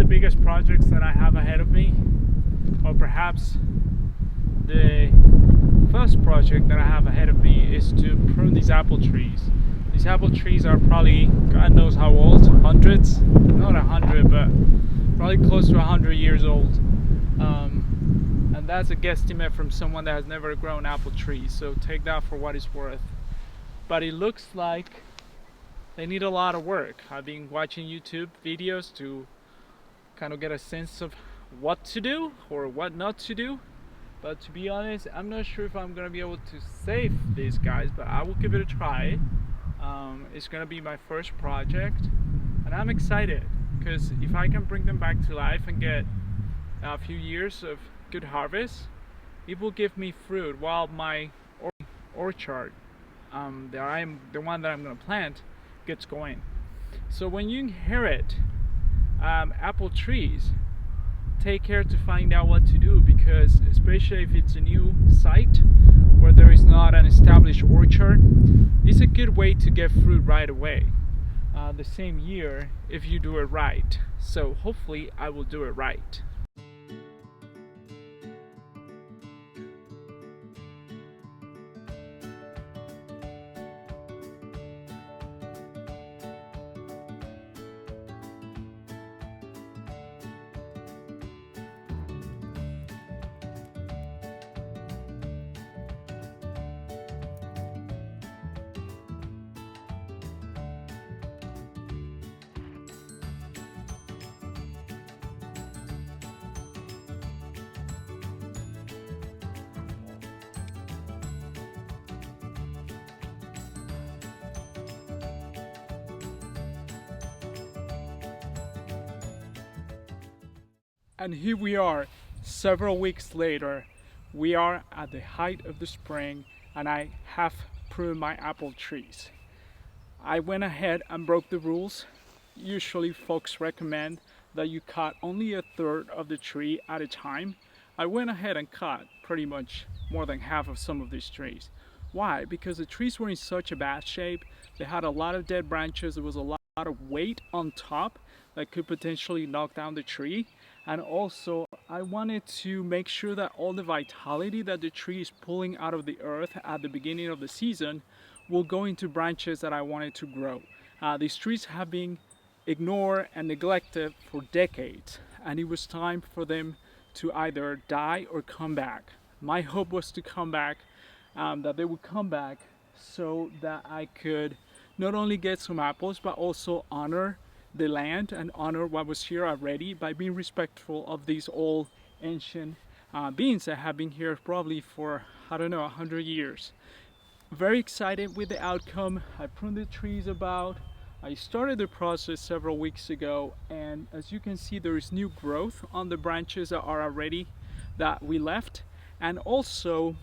biggest projects that I have ahead of me, or perhaps the first project that I have ahead of me, is to prune these apple trees. These apple trees are probably, God knows how old, hundreds, not 100, but probably close to 100 years old. And that's a guesstimate from someone that has never grown apple trees, so take that for what it's worth. But it looks like they need a lot of work. I've been watching YouTube videos to kind of get a sense of what to do or what not to do. But to be honest, I'm not sure if I'm gonna be able to save these guys, but I will give it a try. It's gonna be my first project, and I'm excited because if I can bring them back to life and get a few years of good harvest, it will give me fruit while my orchard, the one that I'm gonna plant, gets going. So when you inherit apple trees, take care to find out what to do, because especially if it's a new site where there is not an established orchard, it's a good way to get fruit right away the same year if you do it right. So hopefully I will do it right. And here we are, several weeks later. We are at the height of the spring, and I have pruned my apple trees. I went ahead and broke the rules. Usually folks recommend that you cut only a third of the tree at a time. I went ahead and cut pretty much more than half of some of these trees. Why? Because the trees were in such a bad shape. They had a lot of dead branches. There was a lot of weight on top that could potentially knock down the tree. And also I wanted to make sure that all the vitality that the tree is pulling out of the earth at the beginning of the season will go into branches that I wanted to grow. These trees have been ignored and neglected for decades, and it was time for them to either die or come back. My hope was to come back, that they would come back so that I could not only get some apples but also honor the land and honor what was here already by being respectful of these old ancient beings that have been here probably for, I don't know, 100 years. Very excited with the outcome. I pruned the trees I started the process several weeks ago, and as you can see, there is new growth on the branches that are already that we left. And also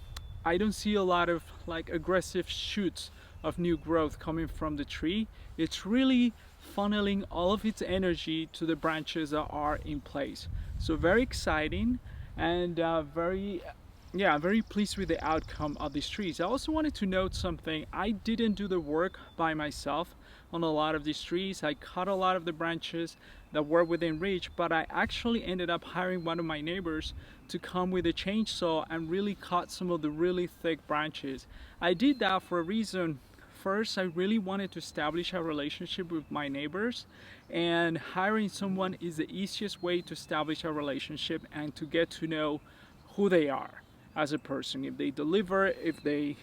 I don't see a lot of like aggressive shoots of new growth coming from the tree. It's really funneling all of its energy to the branches that are in place. So very exciting, and very pleased with the outcome of these trees. I also wanted to note something. I didn't do the work by myself on a lot of these trees. I cut a lot of the branches that were within reach, but I actually ended up hiring one of my neighbors to come with a chainsaw and really cut some of the really thick branches. I did that for a reason. First, I really wanted to establish a relationship with my neighbors, and hiring someone is the easiest way to establish a relationship and to get to know who they are as a person, if they deliver, if they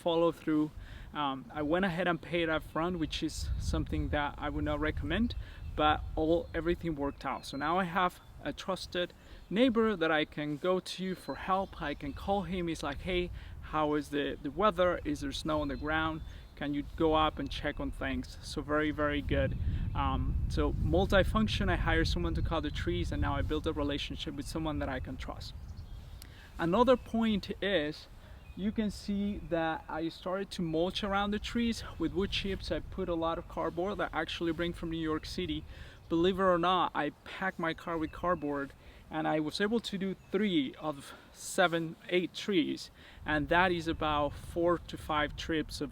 follow through. I went ahead and paid up front, which is something that I would not recommend, but everything worked out. So now I have a trusted neighbor that I can go to for help. I can call him. He's like, hey, how is the weather? Is there snow on the ground? Can you go up and check on things? So very, very good. So multifunction. I hired someone to cut the trees, and now I built a relationship with someone that I can trust. Another point is, you can see that I started to mulch around the trees with wood chips. I put a lot of cardboard that I actually bring from New York City. Believe it or not, I packed my car with cardboard, and I was able to do 3 of 7, 8 trees, and that is about 4 to 5 trips of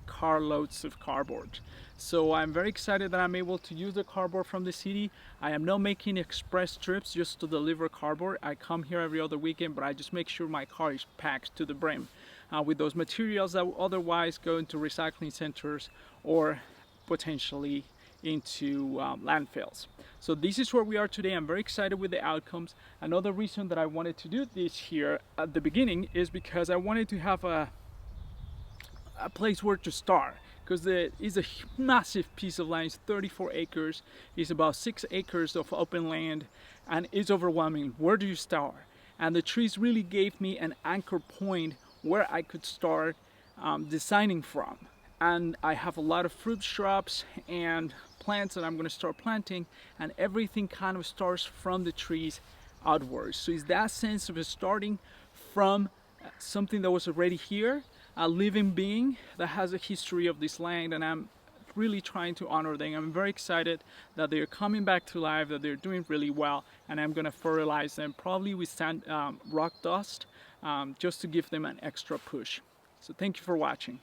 carloads of cardboard. So I'm very excited that I'm able to use the cardboard from the city. I am not making express trips just to deliver cardboard. I come here every other weekend, but I just make sure my car is packed to the brim with those materials that would otherwise go into recycling centers or potentially into landfills. So this is where we are today. I'm very excited with the outcomes. Another reason that I wanted to do this here at the beginning is because I wanted to have a place where to start, because it is a massive piece of land. It's 34 acres. It's about 6 acres of open land, and it's overwhelming. Where do you start? And the trees really gave me an anchor point where I could start designing from. And I have a lot of fruit shrubs and plants that I'm going to start planting, and everything kind of starts from the trees outwards. So it's that sense of starting from something that was already here, a living being that has a history of this land, and I'm really trying to honor them. I'm very excited that they're coming back to life, that they're doing really well, and I'm going to fertilize them probably with rock dust, just to give them an extra push. So thank you for watching.